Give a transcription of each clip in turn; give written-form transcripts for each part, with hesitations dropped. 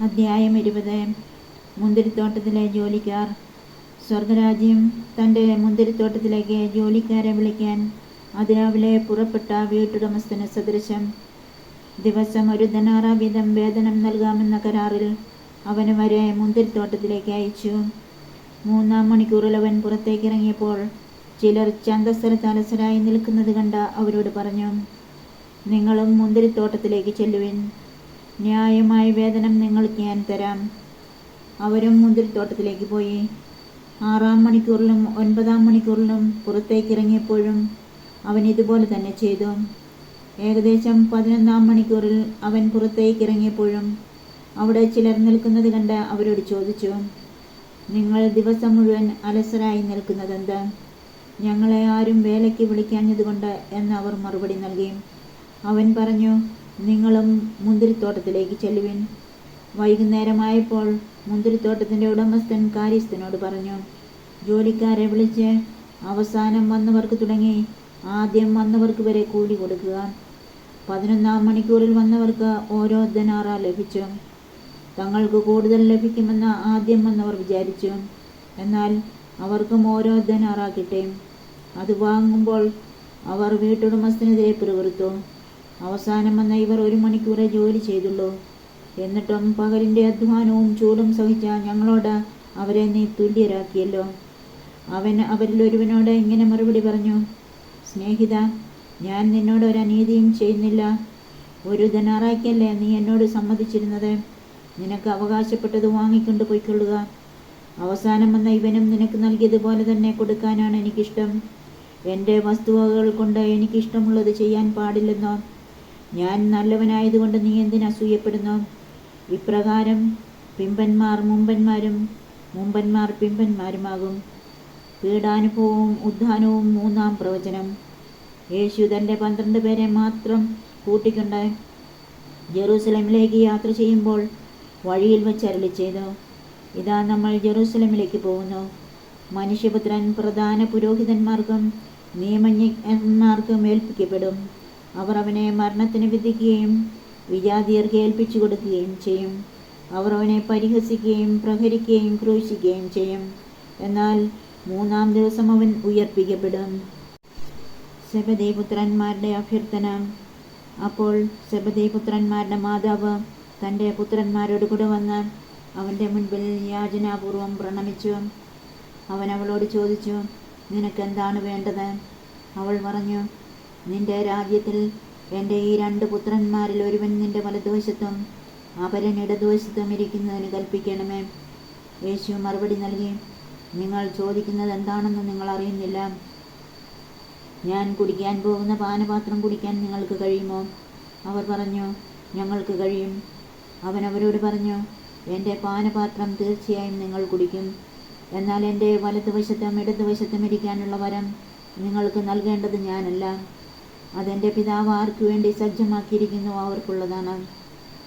അധ്യായം 20. മുന്തിരിത്തോട്ടത്തിലെ ജോലിക്കാർ. സ്വർഗരാജ്യം തൻ്റെ മുന്തിരിത്തോട്ടത്തിലേക്ക് ജോലിക്കാരെ വിളിക്കാൻ അതിരാവിലെ പുറപ്പെട്ട വീട്ടുടമസ്ഥന് സദൃശം. ദിവസം 1 ദനാറ വീതം വേതനം നൽകാമെന്ന കരാറിൽ അവന് വരെ മുന്തിരിത്തോട്ടത്തിലേക്ക് അയച്ചു. 3-ാം മണിക്കൂറിൽ അവൻ പുറത്തേക്കിറങ്ങിയപ്പോൾ ചിലർ ചന്തസ്ഥലത്ത് അലസരായി നിൽക്കുന്നത് കണ്ട അവരോട് പറഞ്ഞു, നിങ്ങളും മുന്തിരിത്തോട്ടത്തിലേക്ക് ചെല്ലുവിൻ, ന്യായമായ വേതനം നിങ്ങൾക്ക് ഞാൻ തരാം. അവരും മുന്തിരിത്തോട്ടത്തിലേക്ക് പോയി. 6-ാം മണിക്കൂറിലും 9-ാം മണിക്കൂറിലും പുറത്തേക്കിറങ്ങിയപ്പോഴും അവൻ ഇതുപോലെ തന്നെ ചെയ്തു. ഏകദേശം 11-ാം മണിക്കൂറിൽ അവൻ പുറത്തേക്കിറങ്ങിയപ്പോഴും അവിടെ ചിലർ നിൽക്കുന്നത് കണ്ട് അവരോട് ചോദിച്ചു, നിങ്ങൾ ദിവസം മുഴുവൻ അലസരായി നിൽക്കുന്നതെന്ത്? ഞങ്ങളെ ആരും വേലയ്ക്ക് വിളിക്കാഞ്ഞതുകൊണ്ട് എന്ന് അവർ മറുപടി നൽകി. അവൻ പറഞ്ഞു, നിങ്ങളും മുന്തിരിത്തോട്ടത്തിലേക്ക് ചെല്ലുവിൻ. വൈകുന്നേരമായപ്പോൾ മുന്തിരിത്തോട്ടത്തിൻ്റെ ഉടമസ്ഥൻ കാര്യസ്ഥനോട് പറഞ്ഞു, ജോലിക്കാരെ വിളിച്ച് അവസാനം വന്നവർക്ക് തുടങ്ങി ആദ്യം വന്നവർക്ക് വരെ കൂലി കൊടുക്കുക. 11-ാം മണിക്കൂറിൽ വന്നവർക്ക് ഓരോ ദനാറ ലഭിച്ചു. തങ്ങൾക്ക് കൂടുതൽ ലഭിക്കുമെന്ന് ആദ്യം വന്നവർ വിചാരിച്ചു, എന്നാൽ അവർക്കും ഓരോ ദനാറ കിട്ടി. അത് വാങ്ങുമ്പോൾ അവർ വീട്ടുടമസ്ഥനെതിരെ പിറുപിറുത്തു, അവസാനം വന്ന ഇവർ 1 മണിക്കൂറേ ജോലി ചെയ്തുള്ളൂ, എന്നിട്ടും പകലിൻ്റെ അധ്വാനവും ചൂടും സഹിച്ച ഞങ്ങളോട് അവരെ നീ തുല്യരാക്കിയല്ലോ. അവൻ അവരിൽ ഒരുവനോട് ഇങ്ങനെ മറുപടി പറഞ്ഞു, സ്നേഹിത, ഞാൻ നിന്നോട് ഒരു അനീതിയും ചെയ്യുന്നില്ല. 1 ദനാറയ്ക്കല്ലേ നീ എന്നോട് സമ്മതിച്ചിരുന്നത്? നിനക്ക് അവകാശപ്പെട്ടത് വാങ്ങിക്കൊണ്ട് പോയിക്കൊള്ളുക. അവസാനം വന്ന ഇവനും നിനക്ക് നൽകിയതുപോലെ തന്നെ കൊടുക്കാനാണ് എനിക്കിഷ്ടം. എൻ്റെ വസ്തുവകകൾ കൊണ്ട് എനിക്കിഷ്ടമുള്ളത് ചെയ്യാൻ പാടില്ലെന്നോ? ഞാൻ നല്ലവനായതുകൊണ്ട് നീ എന്തിന് അസൂയപ്പെടുന്നു? ഇപ്രകാരം പിമ്പന്മാർ മുമ്പന്മാരും മുമ്പന്മാർ പിമ്പന്മാരുമാകും. പീഡാനുഭവവും ഉദ്ധാനവും 3-ാം പ്രവചനം. യേശു തൻ്റെ 12 പേരെ മാത്രം കൂട്ടിക്കൊണ്ട് ജെറൂസലേമിലേക്ക് യാത്ര ചെയ്യുമ്പോൾ വഴിയിൽ വെച്ച് അരുളി ചെയ്തു, ഇതാ നമ്മൾ ജെറൂസലേമിലേക്ക് പോകുന്നു. മനുഷ്യപുത്രൻ പ്രധാന പുരോഹിതന്മാർക്കും നിയമജ്ഞന്മാർക്കും ഏൽപ്പിക്കപ്പെടും. അവർ അവനെ മരണത്തിന് വിധിക്കുകയും വിജാതിയർക്ക് ഏൽപ്പിച്ചു കൊടുക്കുകയും ചെയ്യും. അവർ അവനെ പരിഹസിക്കുകയും പ്രഹരിക്കുകയും ക്രൂശിക്കുകയും ചെയ്യും. എന്നാൽ 3-ാം ദിവസം അവൻ ഉയർപ്പിക്കപ്പെടും. സെബദീപുത്രന്മാരുടെ അഭ്യർത്ഥന. അപ്പോൾ സെബദീപുത്രന്മാരുടെ മാതാവ് തൻ്റെ പുത്രന്മാരോട് കൂടെ വന്ന് അവൻ്റെ മുൻപിൽ യാചനാപൂർവം പ്രണമിച്ചു. അവൻ അവളോട് ചോദിച്ചു, നിനക്കെന്താണ് വേണ്ടത്? അവൾ പറഞ്ഞു, നിന്റെ രാജ്യത്തിൽ എൻ്റെ ഈ 2 പുത്രന്മാരിൽ ഒരുവൻ നിന്റെ വലതുവശത്തും അപരൻ ഇടതുവശത്തും ഇരിക്കുന്നതിന് കൽപ്പിക്കണമേ. യേശു മറുപടി നൽകി, നിങ്ങൾ ചോദിക്കുന്നത് എന്താണെന്ന് നിങ്ങൾ അറിയുന്നില്ല. ഞാൻ കുടിക്കാൻ പോകുന്ന പാനപാത്രം കുടിക്കാൻ നിങ്ങൾക്ക് കഴിയുമോ? അവർ പറഞ്ഞു, ഞങ്ങൾക്ക് കഴിയും. അവൻ അവരോട് പറഞ്ഞു, എൻ്റെ പാനപാത്രം തീർച്ചയായും നിങ്ങൾ കുടിക്കും. എന്നാൽ എൻ്റെ വലതുവശത്തും ഇടതുവശത്തും ഇരിക്കാനുള്ള വരം നിങ്ങൾക്ക് നൽകേണ്ടത് ഞാനല്ല. അതെൻ്റെ പിതാവ് ആർക്കു വേണ്ടി സജ്ജമാക്കിയിരിക്കുന്നു അവർക്കുള്ളതാണ്.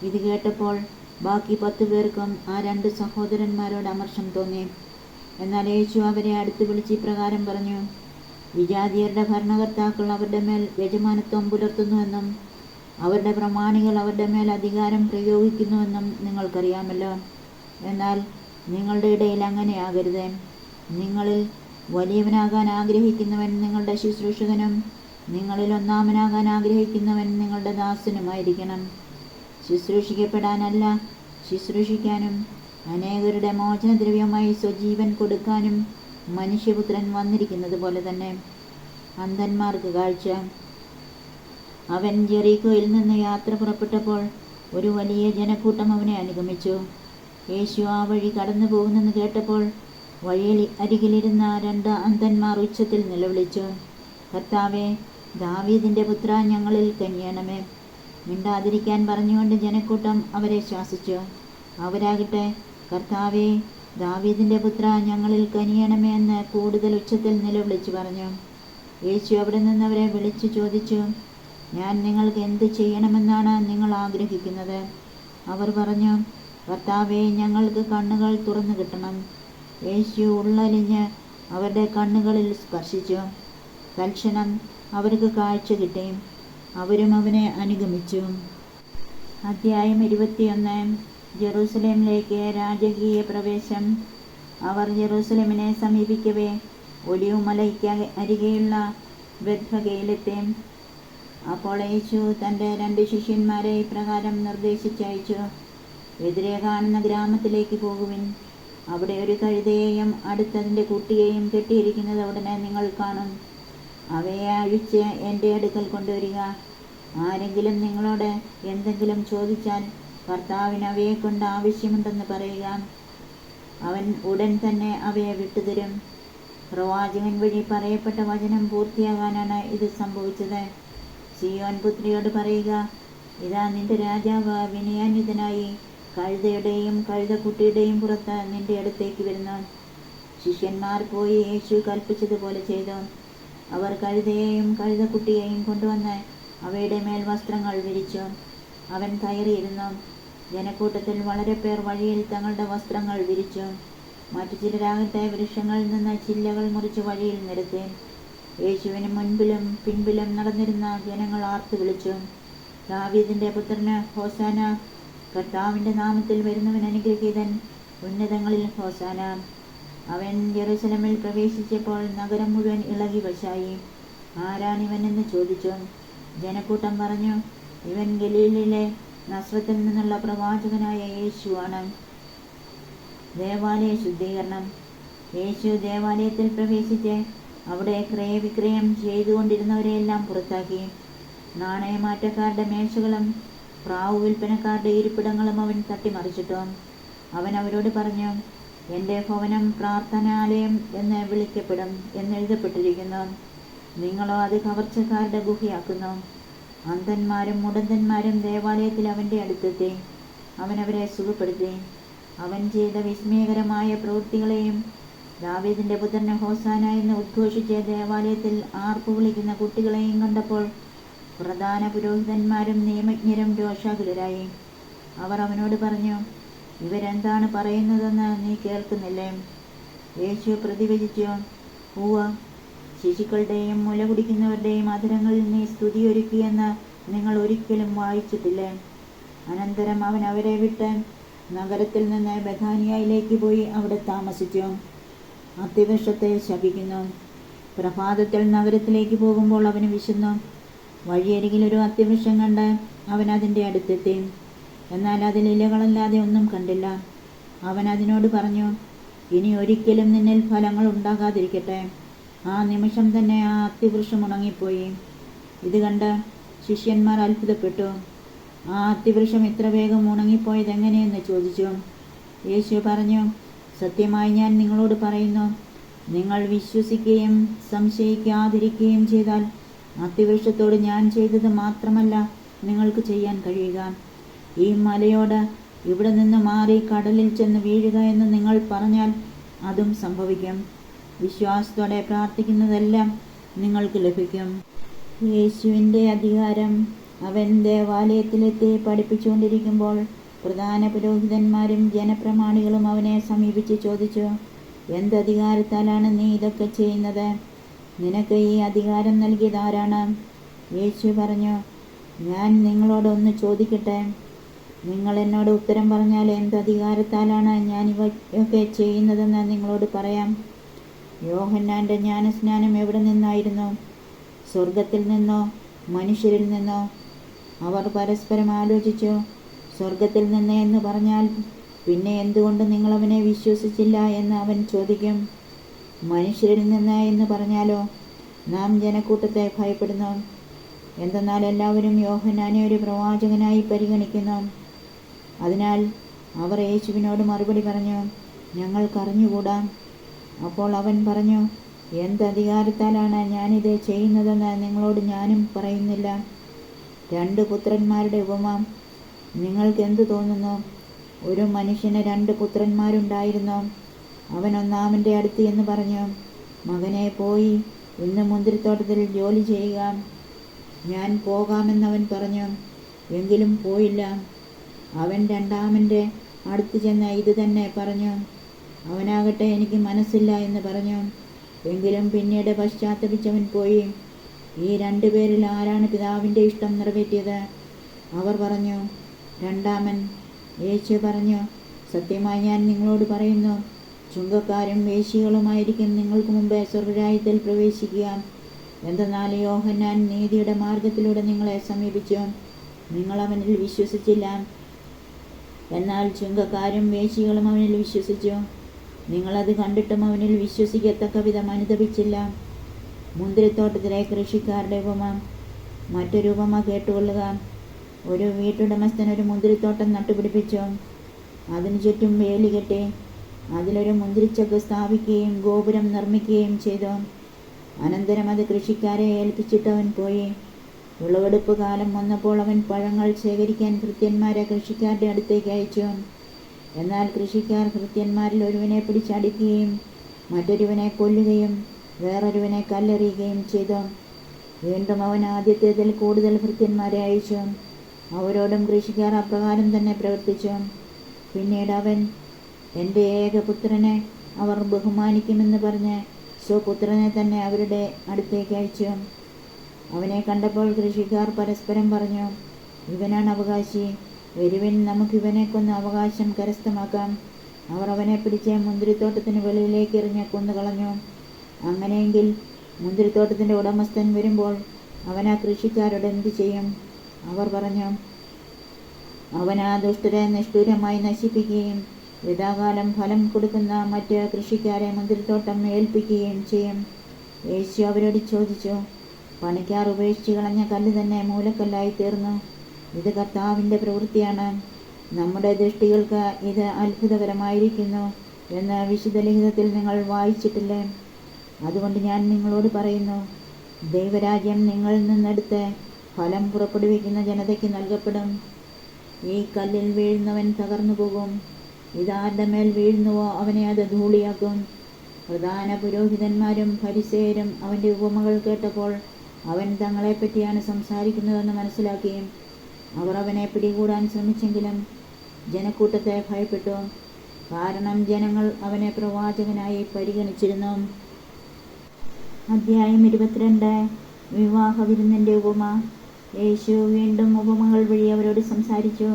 ഇത് കേട്ടപ്പോൾ ബാക്കി 10 പേർക്കും ആ 2 സഹോദരന്മാരോട് അമർഷം തോന്നി. എന്നാൽ യേശു അവരെ അടുത്ത് വിളിച്ച് ഇപ്രകാരം പറഞ്ഞു, വിജാതിയരുടെ ഭരണകർത്താക്കൾ അവരുടെ മേൽ യജമാനത്വം പുലർത്തുന്നുവെന്നും അവരുടെ പ്രമാണികൾ അവരുടെ മേൽ അധികാരം പ്രയോഗിക്കുന്നുവെന്നും നിങ്ങൾക്കറിയാമല്ലോ. എന്നാൽ നിങ്ങളുടെ ഇടയിൽ അങ്ങനെ ആകരുത്. നിങ്ങളിൽ വലിയവനാകാൻ ആഗ്രഹിക്കുന്നവൻ നിങ്ങളുടെ ശുശ്രൂഷകനും നിങ്ങളിൽ ഒന്നാമനാകാൻ ആഗ്രഹിക്കുന്നവൻ നിങ്ങളുടെ ദാസനുമായിരിക്കണം. ശുശ്രൂഷിക്കപ്പെടാനല്ല, ശുശ്രൂഷിക്കാനും അനേകരുടെ മോചനദ്രവ്യമായി സ്വജീവൻ കൊടുക്കാനും മനുഷ്യപുത്രൻ വന്നിരിക്കുന്നത് പോലെ തന്നെ. അന്ധന്മാർക്ക് കാഴ്ച. അവൻ ജെറീക്കോയിൽ നിന്ന് യാത്ര പുറപ്പെട്ടപ്പോൾ ഒരു വലിയ ജനക്കൂട്ടം അവനെ അനുഗമിച്ചു. യേശു ആ വഴി കടന്നു പോകുന്നെന്ന് കേട്ടപ്പോൾ വഴിയിൽ അരികിലിരുന്ന 2 അന്ധന്മാർ ഉച്ചത്തിൽ നിലവിളിച്ചു, കർത്താവേ, ദാവീദിൻ്റെ പുത്ര, ഞങ്ങളിൽ കനിയണമേ. മിണ്ടാതിരിക്കാൻ പറഞ്ഞുകൊണ്ട് ജനക്കൂട്ടം അവരെ ശാസിച്ചു. അവരാകട്ടെ, കർത്താവേ, ദാവീദിൻ്റെ പുത്ര, ഞങ്ങളിൽ കനിയണമേ എന്ന് കൂടുതൽ ഉച്ചത്തിൽ നിലവിളിച്ചു പറഞ്ഞു. യേശു അവിടെ നിന്നവരെ വിളിച്ചു ചോദിച്ചു, ഞാൻ നിങ്ങൾക്ക് എന്ത് ചെയ്യണമെന്നാണ് നിങ്ങൾ ആഗ്രഹിക്കുന്നത്? അവർ പറഞ്ഞു, കർത്താവേ, ഞങ്ങൾക്ക് കണ്ണുകൾ തുറന്നു കിട്ടണം. യേശു ഉള്ളലിഞ്ഞ് അവരുടെ കണ്ണുകളിൽ സ്പർശിച്ചു. തൽക്ഷണം അവർക്ക് കാഴ്ച കിട്ടി. അവരും അവനെ അനുഗമിച്ചു. അധ്യായം 21. ജെറൂസലേമിലേക്ക് രാജകീയ പ്രവേശം. അവർ ജെറൂസലേമിനെ സമീപിക്കവേ ഒലിവുമലയ്ക്ക് അരികെയുള്ള ബെത്ഫഗയിലെത്തി. അപ്പോൾ യേശു തൻ്റെ 2 ശിഷ്യന്മാരെ ഇപ്രകാരം നിർദ്ദേശിച്ചയച്ചു: എതിരെ കാണുന്ന ഗ്രാമത്തിലേക്ക് പോകുവിൻ. അവിടെ ഒരു കഴുതയെയും അടുത്തതിൻ്റെ കുട്ടിയെയും കെട്ടിയിരിക്കുന്നത് ഉടനെ നിങ്ങൾ കാണും. അവയെ അഴിച്ച് എൻ്റെ അടുക്കൽ കൊണ്ടുവരിക. ആരെങ്കിലും നിങ്ങളോട് എന്തെങ്കിലും ചോദിച്ചാൽ കർത്താവിന് അവയെക്കൊണ്ട് ആവശ്യമുണ്ടെന്ന് പറയുക. അവൻ ഉടൻ തന്നെ അവയെ വിട്ടുതരും. പ്രവാചകൻ വഴി പറയപ്പെട്ട വചനം പൂർത്തിയാകാനാണ് ഇത് സംഭവിച്ചത്. സിയോൻ പുത്രിയോട് പറയുക, ഇതാ നിന്റെ രാജാവ് വിനയാന്വിതനായി കഴുതയുടെയും കഴുതക്കുട്ടിയുടെയും പുറത്ത് നിന്റെ അടുത്തേക്ക് വരുന്നു. ശിഷ്യന്മാർ പോയി യേശു കൽപ്പിച്ചതുപോലെ ചെയ്തു. അവർ കഴുതയെയും കഴുതക്കുട്ടിയെയും കൊണ്ടുവന്ന് അവയുടെ മേൽ വസ്ത്രങ്ങൾ വിരിച്ചു. അവൻ കയറിയിരുന്നു. ജനക്കൂട്ടത്തിൽ വളരെ പേർ വഴിയിൽ തങ്ങളുടെ വസ്ത്രങ്ങൾ വിരിച്ചു. മറ്റു ചിലരാകട്ടെ വൃക്ഷങ്ങളിൽ നിന്ന് ചില്ലകൾ മുറിച്ച് വഴിയിൽ നിരത്തി. യേശുവിന് മുൻപിലും പിൻപിലും നടന്നിരുന്ന ജനങ്ങൾ ആർത്തു വിളിച്ചു: ദാവീദിന്റെ പുത്രന് ഹോസാന! കർത്താവിൻ്റെ നാമത്തിൽ വരുന്നവൻ അനുഗ്രഹീതൻ! ഉന്നതങ്ങളിൽ ഹോസാന! അവൻ ജെറുസലേമിൽ പ്രവേശിച്ചപ്പോൾ നഗരം മുഴുവൻ ഇളകി വശായി. ആരാണിവൻ എന്ന് ചോദിച്ചു. ജനക്കൂട്ടം പറഞ്ഞു, ഇവൻ ഗലീലയിലെ നസ്രത്തിൽ നിന്നുള്ള പ്രവാചകനായ യേശുവാണ്. ദേവാലയ ശുദ്ധീകരണം. യേശു ദേവാലയത്തിൽ പ്രവേശിച്ച് അവിടെ ക്രയവിക്രയം ചെയ്തുകൊണ്ടിരുന്നവരെയെല്ലാം പുറത്താക്കി. നാണയമാറ്റക്കാരുടെ മേശകളും പ്രാവു വിൽപ്പനക്കാരുടെ ഇരിപ്പിടങ്ങളും അവൻ തട്ടിമറിച്ചിട്ടു. അവൻ അവരോട് പറഞ്ഞു, എൻ്റെ ഭവനം പ്രാർത്ഥനാലയം എന്ന് വിളിക്കപ്പെടും എന്നെഴുതപ്പെട്ടിരിക്കുന്നു. നിങ്ങളോ അത് കവർച്ചക്കാരുടെ ഗുഹയാക്കുന്നു. അന്ധന്മാരും മുടന്തന്മാരും ദേവാലയത്തിൽ അവൻ്റെ അടുത്തെത്തി. അവൻ അവരെ സുഖപ്പെടുത്തി. അവൻ ചെയ്ത വിസ്മയകരമായ പ്രവൃത്തികളെയും ദാവീദിന്റെ പുത്രന് ഹോസാന എന്ന് ഉദ്ഘോഷിച്ച് ദേവാലയത്തിൽ ആർപ്പു വിളിക്കുന്ന കുട്ടികളെയും കണ്ടപ്പോൾ പ്രധാന പുരോഹിതന്മാരും നിയമജ്ഞരും രോഷാകുലരായി. അവർ അവനോട് പറഞ്ഞു, ഇവരെന്താണ് പറയുന്നതെന്ന് നീ കേൾക്കുന്നില്ലേ? യേശു പ്രതിവചിച്ചു, ഉവ്വ, ശിശുക്കളുടെയും മുല കുടിക്കുന്നവരുടെയും അധരങ്ങളിൽ നീ സ്തുതിയൊരുക്കിയെന്ന് നിങ്ങൾ ഒരിക്കലും വായിച്ചിട്ടില്ലേ? അനന്തരം അവൻ അവരെ വിട്ട് നഗരത്തിൽ നിന്ന് ബഥാനിയയിലേക്ക് പോയി അവിടെ താമസിച്ചു. അത്തിവൃക്ഷത്തെ ശപിക്കുന്നു. പ്രഭാതത്തിൽ നഗരത്തിലേക്ക് പോകുമ്പോൾ അവന് വിശന്നു. വഴിയരികിൽ ഒരു അത്തിവൃക്ഷം കണ്ട് അവൻ അതിൻ്റെ അടുത്തെത്തി. എന്നാൽ അതിൽ ഇലകളല്ലാതെ ഒന്നും കണ്ടില്ല. അവൻ അതിനോട് പറഞ്ഞു, ഇനി ഒരിക്കലും നിന്നിൽ ഫലങ്ങൾ ഉണ്ടാകാതിരിക്കട്ടെ. ആ നിമിഷം തന്നെ ആ അത്തിവൃക്ഷം ഉണങ്ങിപ്പോയി. ഇത് കണ്ട് ശിഷ്യന്മാർ അത്ഭുതപ്പെട്ടു. ആ അത്തിവൃക്ഷം ഇത്ര വേഗം ഉണങ്ങിപ്പോയത് എങ്ങനെയെന്ന് ചോദിച്ചു. യേശു പറഞ്ഞു, സത്യമായി ഞാൻ നിങ്ങളോട് പറയുന്നു, നിങ്ങൾ വിശ്വസിക്കുകയും സംശയിക്കാതിരിക്കുകയും ചെയ്താൽ അത്തിവൃക്ഷത്തോട് ഞാൻ ചെയ്തത് മാത്രമല്ല നിങ്ങൾക്ക് ചെയ്യാൻ കഴിയുക. ഈ മലയോട് ഇവിടെ നിന്ന് മാറി കടലിൽ ചെന്ന് വീഴുക എന്ന് നിങ്ങൾ പറഞ്ഞാൽ അതും സംഭവിക്കും. വിശ്വാസത്തോടെ പ്രാർത്ഥിക്കുന്നതെല്ലാം നിങ്ങൾക്ക് ലഭിക്കും. യേശുവിൻ്റെ അധികാരം. അവൻ ദേവാലയത്തിലെത്തി പഠിപ്പിച്ചുകൊണ്ടിരിക്കുമ്പോൾ പ്രധാന പുരോഹിതന്മാരും ജനപ്രമാണികളും അവനെ സമീപിച്ച് ചോദിച്ചു, എന്തധികാരത്താലാണ് നീ ഇതൊക്കെ ചെയ്യുന്നത്? നിനക്ക് ഈ അധികാരം നൽകിയത് ആരാണ്? യേശു പറഞ്ഞു, ഞാൻ നിങ്ങളോടൊന്ന് ചോദിക്കട്ടെ. നിങ്ങൾ എന്നോട് ഉത്തരം പറഞ്ഞാൽ എന്തധികാരത്താലാണ് ഞാൻ ഇവയൊക്കെ ചെയ്യുന്നതെന്ന് നിങ്ങളോട് പറയാം. യോഹന്നാൻ്റെ ജ്ഞാനസ്നാനം എവിടെ നിന്നായിരുന്നു? സ്വർഗത്തിൽ നിന്നോ മനുഷ്യരിൽ നിന്നോ? അവർ പരസ്പരം ആലോചിച്ചു. സ്വർഗത്തിൽ നിന്ന് എന്ന് പറഞ്ഞാൽ പിന്നെ എന്തുകൊണ്ട് നിങ്ങളവനെ വിശ്വസിച്ചില്ല എന്ന് അവൻ ചോദിക്കും. മനുഷ്യരിൽ നിന്ന് എന്ന് പറഞ്ഞാലോ നാം ജനക്കൂട്ടത്തെ ഭയപ്പെടുന്നു. എന്തെന്നാൽ എല്ലാവരും യോഹന്നാനെ ഒരു പ്രവാചകനായി പരിഗണിക്കുന്നു. അതിനാൽ അവർ യേശുവിനോട് മറുപടി പറഞ്ഞു, ഞങ്ങൾക്കറിഞ്ഞുകൂടാ. അപ്പോൾ അവൻ പറഞ്ഞു, എന്തധികാരത്താലാണ് ഞാനിത് ചെയ്യുന്നതെന്ന് നിങ്ങളോട് ഞാനും പറയുന്നില്ല. 2 പുത്രന്മാരുടെ ഉപമ. നിങ്ങൾക്ക് എന്തു തോന്നുന്നു? ഒരു മനുഷ്യന് 2 പുത്രന്മാരുണ്ടായിരുന്നു. അവൻ ഒന്നാമൻ്റെ അടുത്ത് എന്ന് പറഞ്ഞു, മകനെ, പോയി ഇന്ന് മുന്തിരിത്തോട്ടത്തിൽ ജോലി ചെയ്യുക. ഞാൻ പോകാമെന്നവൻ പറഞ്ഞു. എങ്കിലും പോയില്ല. അവൻ രണ്ടാമൻ്റെ അടുത്ത് ചെന്ന് ഇത് തന്നെ പറഞ്ഞു. അവനാകട്ടെ എനിക്ക് മനസ്സില്ല എന്ന് പറഞ്ഞു. എങ്കിലും പിന്നീട് പശ്ചാത്തപിച്ചവൻ പോയി. ഈ 2 പേരിൽ ആരാണ് പിതാവിൻ്റെ ഇഷ്ടം നിറവേറ്റിയത്? അവർ പറഞ്ഞു, രണ്ടാമൻ. യേശു പറഞ്ഞു, സത്യമായി ഞാൻ നിങ്ങളോട് പറയുന്നു, ചുങ്കക്കാരും വേശ്യകളുമായിരിക്കും നിങ്ങൾക്ക് മുമ്പേ സ്വർഗ്ഗരാജ്യത്തിൽ പ്രവേശിക്കുക. എന്തെന്നാൽ യോഹന്നാൻ നീതിയുടെ മാർഗത്തിലൂടെ നിങ്ങളെ സമീപിച്ചു, നിങ്ങൾ അവനിൽ വിശ്വസിച്ചില്ല. എന്നാൽ ചുങ്കക്കാരും വേശ്യകളും അവനിൽ വിശ്വസിച്ചു. നിങ്ങളത് കണ്ടിട്ടും അവനിൽ വിശ്വസിക്കത്തക്ക വിധം അനുതപിച്ചില്ല. മുന്തിരിത്തോട്ടത്തിലെ കൃഷിക്കാരുടെ ഉപമ. മറ്റൊരു ഉപമ കേട്ടുകൊള്ളുക. ഒരു വീട്ടുടമസ്ഥൻ ഒരു മുന്തിരിത്തോട്ടം നട്ടുപിടിപ്പിച്ചു. അതിനു ചുറ്റും വേലി കെട്ടി അതിലൊരു മുന്തിരിച്ചക്ക് സ്ഥാപിക്കുകയും ഗോപുരം നിർമ്മിക്കുകയും ചെയ്തു. അനന്തരം അത് കൃഷിക്കാരെ ഏൽപ്പിച്ചിട്ട് അവൻ പോയി. വിളവെടുപ്പ് കാലം വന്നപ്പോൾ അവൻ പഴങ്ങൾ ശേഖരിക്കാൻ ഭൃത്യന്മാരെ കൃഷിക്കാരുടെ അടുത്തേക്ക് അയച്ചു. എന്നാൽ കൃഷിക്കാർ ഭൃത്യന്മാരിൽ ഒരുവനെ പിടിച്ചടിക്കുകയും മറ്റൊരുവനെ കൊല്ലുകയും വേറൊരുവനെ കല്ലെറിയുകയും ചെയ്തു. വീണ്ടും അവൻ ആദ്യത്തേതിൽ കൂടുതൽ ഭൃത്യന്മാരെ അയച്ചു. അവരോടും കൃഷിക്കാർ അപ്രകാരം തന്നെ പ്രവർത്തിച്ചു. പിന്നീട് അവൻ, എൻ്റെ ഏകപുത്രനെ അവർ ബഹുമാനിക്കുമെന്ന് പറഞ്ഞ് സ്വപുത്രനെ തന്നെ അവരുടെ അടുത്തേക്ക് അയച്ചു. അവനെ കണ്ടപ്പോൾ കൃഷിക്കാർ പരസ്പരം പറഞ്ഞു, ഇവനാണ് അവകാശി, വരുവിൻ, നമുക്കിവനെ കൊന്ന് അവകാശം കരസ്ഥമാക്കാം. അവർ അവനെ പിടിച്ച് മുന്തിരിത്തോട്ടത്തിന് വെളിയിലേക്ക് എറിഞ്ഞ് കൊന്നുകളഞ്ഞു. അങ്ങനെയെങ്കിൽ മുന്തിരിത്തോട്ടത്തിൻ്റെ ഉടമസ്ഥൻ വരുമ്പോൾ അവൻ ആ കൃഷിക്കാരോട് എന്തു ചെയ്യും? അവർ പറഞ്ഞു, അവൻ ആ ദുഷ്ടരെ നിഷ്ഠൂരമായി നശിപ്പിക്കുകയും യഥാകാലം ഫലം കൊടുക്കുന്ന മറ്റ് കൃഷിക്കാരെ മുന്തിരിത്തോട്ടം ഏൽപ്പിക്കുകയും ചെയ്യും. യേശു അവരോട് ചോദിച്ചു, പണിക്കാർ ഉപേക്ഷിച്ച് കളഞ്ഞ കല്ല് തന്നെ മൂലക്കല്ലായി തീർന്നു. ഇത് കർത്താവിൻ്റെ പ്രവൃത്തിയാണ്. നമ്മുടെ ദൃഷ്ടികൾക്ക് ഇത് അത്ഭുതകരമായിരിക്കുന്നു എന്ന് വിശുദ്ധ ലിഖിതത്തിൽ നിങ്ങൾ വായിച്ചിട്ടില്ലേ? അതുകൊണ്ട് ഞാൻ നിങ്ങളോട് പറയുന്നു, ദൈവരാജ്യം നിങ്ങളിൽ നിന്നെടുത്ത് ഫലം പുറപ്പെടുവിക്കുന്ന ജനതയ്ക്ക് നൽകപ്പെടും. ഈ കല്ലിൽ വീഴുന്നവൻ തകർന്നു പോകും. ഇതാരുടെ മേൽ വീഴുന്നുവോ അവനെ അത് ധൂളിയാക്കും. പ്രധാന പുരോഹിതന്മാരും ഫരിസേയരും അവൻ്റെ ഉപമകൾ കേട്ടപ്പോൾ അവൻ തങ്ങളെപ്പറ്റിയാണ് സംസാരിക്കുന്നതെന്ന് മനസ്സിലാക്കുകയും അവർ അവനെ പിടികൂടാൻ ശ്രമിച്ചെങ്കിലും ജനക്കൂട്ടത്തെ ഭയപ്പെട്ടു. കാരണം ജനങ്ങൾ അവനെ പ്രവാചകനായി പരിഗണിച്ചിരുന്നു. അധ്യായം 22. വിവാഹ വിരുന്നിൻ്റെ ഉപമ. യേശു വീണ്ടും ഉപമകൾ വഴി അവരോട് സംസാരിച്ചു.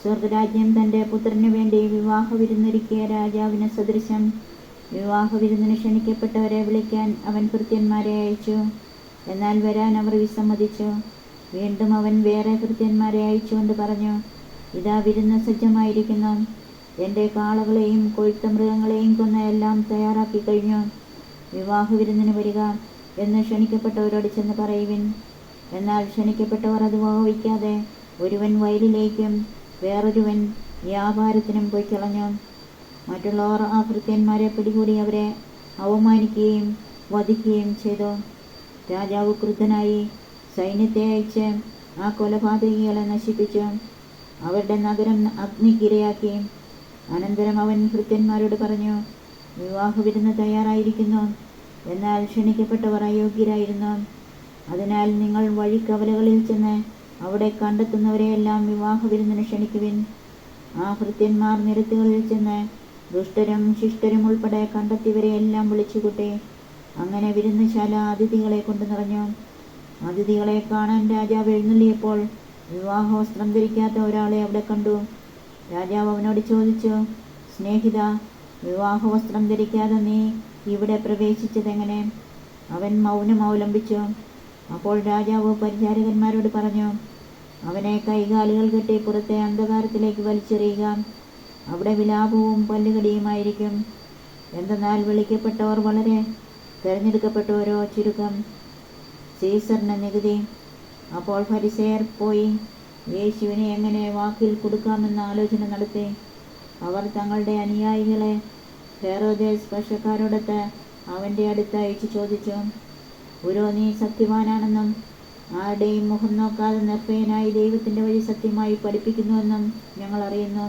സ്വർഗരാജ്യം തൻ്റെ പുത്രന് വേണ്ടി വിവാഹ വിരുന്നൊരുക്കിയ രാജാവിന് സദൃശം. വിവാഹ വിരുന്നിന് ക്ഷണിക്കപ്പെട്ടവരെ വിളിക്കാൻ അവൻ ഭൃത്യന്മാരെ അയച്ചു. എന്നാൽ വരാൻ അവർ വിസമ്മതിച്ചു. വീണ്ടും അവൻ വേറെ ഭൃത്യന്മാരെ അയച്ചുകൊണ്ട് പറഞ്ഞു, ഇതാ വിരുന്ന് സജ്ജമായിരിക്കുന്നു. എൻ്റെ കാളകളെയും കൊഴുത്ത മൃഗങ്ങളെയും കൊന്ന് എല്ലാം തയ്യാറാക്കി കഴിഞ്ഞു. വിവാഹ വിരുന്നിന് വരിക എന്ന് ക്ഷണിക്കപ്പെട്ടവരോട് ചെന്ന് പറയുവിൻ. എന്നാൽ ക്ഷണിക്കപ്പെട്ടവർ അത് വഹിക്കാതെ ഒരുവൻ വയലിലേക്കും വേറൊരുവൻ വ്യാപാരത്തിനും പോയി കളഞ്ഞു. മറ്റുള്ളവർ ആ ഭൃത്യന്മാരെ പിടികൂടി അവരെ അവമാനിക്കുകയും വധിക്കുകയും ചെയ്തു. രാജാവ് ക്രുദ്ധനായി സൈന്യത്തെ അയച്ച് ആ കൊലപാതകികളെ നശിപ്പിച്ചു. അവരുടെ നഗരം അഗ്നിക്കിരയാക്കി. അനന്തരം അവൻ ഭൃത്യന്മാരോട് പറഞ്ഞു, വിവാഹ വിരുന്ന് തയ്യാറായിരിക്കുന്നു, എന്നാൽ ക്ഷണിക്കപ്പെട്ടവർ അയോഗ്യരായിരുന്നു. അതിനാൽ നിങ്ങൾ വഴിക്കവലകളിൽ ചെന്ന് അവിടെ കണ്ടെത്തുന്നവരെയെല്ലാം വിവാഹ വിരുന്നിന് ക്ഷണിക്കുവിൻ. ആ ഭൃത്യന്മാർ നിരത്തുകളിൽ ചെന്ന് ദുഷ്ടരും ശിഷ്ടരും ഉൾപ്പെടെ കണ്ടെത്തിയവരെയെല്ലാം വിളിച്ചുകൂട്ടി. അങ്ങനെ വിരുന്നുശാല അതിഥികളെ കൊണ്ട് നിറഞ്ഞു. അതിഥികളെ കാണാൻ രാജാവ് എഴുന്നള്ളിയപ്പോൾ വിവാഹവസ്ത്രം ധരിക്കാത്ത ഒരാളെ അവിടെ കണ്ടു. രാജാവ് അവനോട് ചോദിച്ചു, സ്നേഹിത, വിവാഹവസ്ത്രം ധരിക്കാതെ നീ ഇവിടെ പ്രവേശിച്ചതെങ്ങനെ? അവൻ മൗനം അവലംബിച്ചു. അപ്പോൾ രാജാവ് പരിചാരകന്മാരോട് പറഞ്ഞു, അവനെ കൈകാലുകൾ കെട്ടി പുറത്തെ അന്ധകാരത്തിലേക്ക് വലിച്ചെറിയുക. അവിടെ വിലാപവും പല്ലുകടിയുമായിരിക്കും. എന്തെന്നാൽ വിളിക്കപ്പെട്ടവർ വളരെ, തിരഞ്ഞെടുക്കപ്പെട്ടവരോ ചുരുക്കം. സീസറിന് നികുതി. അപ്പോൾ ഫരിസേയർ പോയി യേശുവിനെ എങ്ങനെ വാക്കിൽ കൊടുക്കാമെന്ന ആലോചന നടത്തി. അവർ തങ്ങളുടെ അനുയായികളെ ഹെരോദേസ് പക്ഷക്കാരോടൊത്ത് അവൻ്റെ അടുത്ത് അയച്ചു ചോദിച്ചു, ഗുരു, നീ സത്യവാനാണെന്നും ആരുടെയും മുഖം നോക്കാതെ നിർഭയനായി ദൈവത്തിൻ്റെ വഴി സത്യമായി പഠിപ്പിക്കുന്നുവെന്നും ഞങ്ങൾ അറിയുന്നു.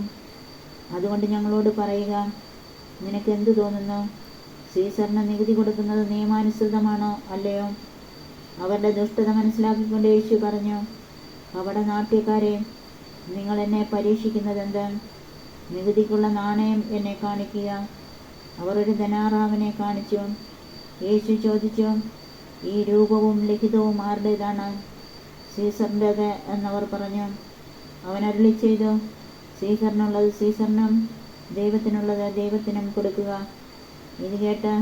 അതുകൊണ്ട് ഞങ്ങളോട് പറയുക, നിനക്ക് എന്തു തോന്നുന്നു? സീസറിന് നികുതി കൊടുക്കുന്നത് നിയമാനുസൃതമാണോ അല്ലയോ? അവരുടെ ദുഷ്ടത മനസ്സിലാക്കിക്കൊണ്ട് യേശു പറഞ്ഞു, കപടനാട്യക്കാരെ, നിങ്ങൾ എന്നെ പരീക്ഷിക്കുന്നതെന്ത്? നികുതിക്കുള്ള നാണയം എന്നെ കാണിക്കുക. അവർ ഒരു ധനാറാവിനെ കാണിച്ചു. യേശു ചോദിച്ചു, ഈ രൂപവും ലിഖിതവും ആരുടേതാണ്? സീസറിൻ്റേത് എന്നവർ പറഞ്ഞു. അവൻ അരുളി ചെയ്തു, സീസറിനുള്ളത് സീസറിനും ദൈവത്തിനുള്ളത് ദൈവത്തിനും കൊടുക്കുക. ഇത് കേട്ട്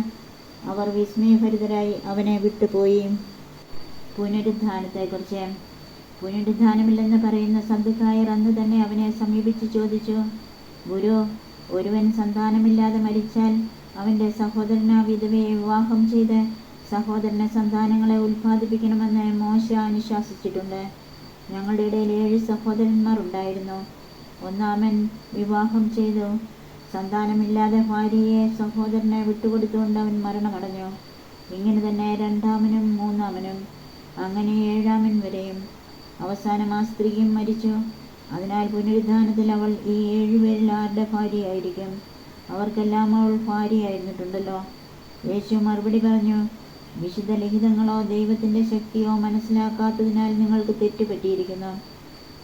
അവർ വിസ്മയഭരിതരായി അവനെ വിട്ടുപോയി. പുനരുത്ഥാനത്തെക്കുറിച്ച്. പുനരുത്ഥാനമില്ലെന്ന് പറയുന്ന സദ്ദുക്കായർ അന്ന് തന്നെ അവനെ സമീപിച്ച് ചോദിച്ചു, ഗുരു, ഒരുവൻ സന്താനമില്ലാതെ മരിച്ചാൽ അവൻ്റെ സഹോദരൻ ആ വിധവയെ വിവാഹം ചെയ്ത് സഹോദരന് സന്താനങ്ങളെ ഉൽപ്പാദിപ്പിക്കണമെന്ന് മോശ അനുശാസിച്ചിട്ടുണ്ട്. ഞങ്ങളുടെ ഇടയിൽ 7 സഹോദരന്മാർ ഉണ്ടായിരുന്നു. ഒന്നാമൻ വിവാഹം ചെയ്തു. സന്താനമില്ലാതെ ഭാര്യയെ സഹോദരനെ വിട്ടുകൊടുത്തുകൊണ്ട് അവൻ മരണമടഞ്ഞു. ഇങ്ങനെ തന്നെ രണ്ടാമനും മൂന്നാമനും, അങ്ങനെ 7-ാമൻ വരെയും. അവസാനം ആ സ്ത്രീയും മരിച്ചു. അതിനാൽ പുനരുദ്ധാനത്തിൽ അവൾ ഈ 7 പേരിൽ ആരുടെ ഭാര്യയായിരിക്കും? അവർക്കെല്ലാം അവൾ ഭാര്യയായിരുന്നിട്ടുണ്ടല്ലോ. യേശു മറുപടി പറഞ്ഞു, വിശുദ്ധ ലിഖിതങ്ങളോ ദൈവത്തിൻ്റെ ശക്തിയോ മനസ്സിലാക്കാത്തതിനാൽ നിങ്ങൾക്ക് തെറ്റുപറ്റിയിരിക്കുന്നു.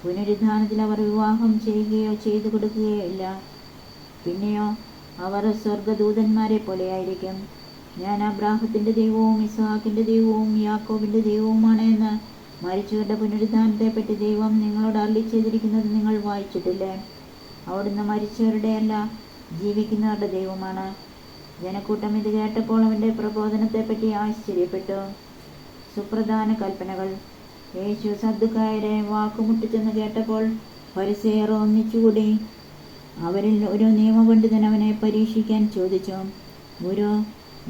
പുനരുദ്ധാനത്തിൽ അവർ വിവാഹം ചെയ്യുകയോ ചെയ്തു കൊടുക്കുകയോ ഇല്ല. പിന്നെയോ അവർ സ്വർഗദൂതന്മാരെ പോലെയായിരിക്കും. ഞാൻ അബ്രാഹത്തിൻ്റെ ദൈവവും ഇസ്ഹാക്കിൻ്റെ ദൈവവും യാക്കോബിൻ്റെ ദൈവവുമാണ് എന്ന് മരിച്ചവരുടെ പുനരുദ്ധാനത്തെപ്പറ്റി ദൈവം നിങ്ങളോട് അരുളി ചെയ്തിരിക്കുന്നത് നിങ്ങൾ വായിച്ചിട്ടില്ലേ? അവിടുന്ന് മരിച്ചവരുടെ അല്ല, ജീവിക്കുന്നവരുടെ ദൈവമാണ്. ജനക്കൂട്ടം ഇത് കേട്ടപ്പോൾ അവൻ്റെ പ്രബോധനത്തെപ്പറ്റി ആശ്ചര്യപ്പെട്ടു. സുപ്രധാന കൽപ്പനകൾ. യേശു സദ്ദുക്കായരെ വാക്കുമുട്ടിച്ചെന്ന് കേട്ടപ്പോൾ ഫരിസേയർ ഒന്നിച്ചുകൂടി. അവരിൽ ഒരു നിയമപണ്ഡിതൻ അവനെ പരീക്ഷിക്കാൻ ചോദിച്ചു, ഗുരു,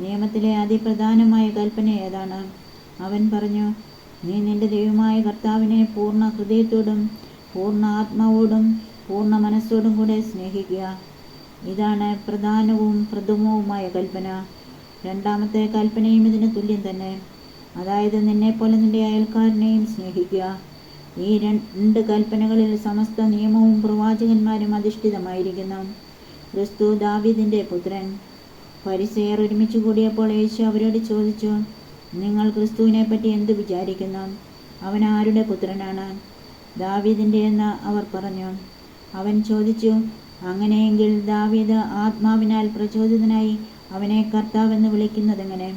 നിയമത്തിലെ അതിപ്രധാനമായ കൽപ്പന ഏതാണ്? അവൻ പറഞ്ഞു, നീ നിന്റെ ദൈവമായ കർത്താവിനെ പൂർണ്ണ ഹൃദയത്തോടും പൂർണ്ണ ആത്മാവോടും പൂർണ്ണ മനസ്സോടും കൂടെ സ്നേഹിക്കുക. ഇതാണ് പ്രധാനവും പ്രഥമവുമായ കൽപ്പന. രണ്ടാമത്തെ കൽപ്പനയും ഇതിന് തുല്യം തന്നെ, അതായത് നിന്നെപ്പോലെ നിന്റെ അയൽക്കാരനെയും സ്നേഹിക്കുക. ഈ 2 കൽപ്പനകളിൽ സമസ്ത നിയമവും പ്രവാചകന്മാരും അധിഷ്ഠിതമായിരിക്കുന്നു. ക്രിസ്തു ദാവീദിൻ്റെ പുത്രൻ. ഫരിസേയർ ഒരുമിച്ച് കൂടിയപ്പോൾ യേശു അവരോട് ചോദിച്ചു, നിങ്ങൾ ക്രിസ്തുവിനെ പറ്റി എന്ത് വിചാരിക്കുന്നു? അവൻ ആരുടെ പുത്രനാണ്? ദാവീദിൻ്റെ എന്ന് അവർ പറഞ്ഞു. അവൻ ചോദിച്ചു, അങ്ങനെയെങ്കിൽ ദാവീദ് ആത്മാവിനാൽ പ്രചോദിതനായി അവനെ കർത്താവെന്ന് വിളിക്കുന്നതെങ്ങനെ?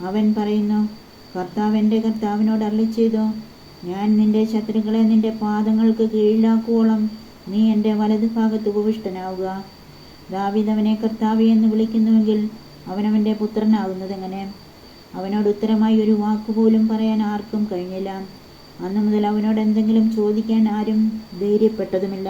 അവൻ പറയുന്നു, കർത്താവ് എൻ്റെ കർത്താവിനോട് അരുളിച്ചെയ്തു, ഞാൻ നിന്റെ ശത്രുക്കളെ നിന്റെ പാദങ്ങൾക്ക് കീഴിലാക്കുവോളം നീ എൻ്റെ വലതുഭാഗത്ത് ഉപവിഷ്ടനാവുക. ദാവീദ് അവനെ കർത്താവേ എന്ന് വിളിക്കുന്നുവെങ്കിൽ അവനവൻ്റെ പുത്രനാകുന്നതെങ്ങനെ? അവനോട് ഉത്തരമായി ഒരു വാക്കുപോലും പറയാൻ ആർക്കും കഴിഞ്ഞില്ല. അന്നു മുതൽ അവനോട് എന്തെങ്കിലും ചോദിക്കാൻ ആരും ധൈര്യപ്പെട്ടതുമില്ല.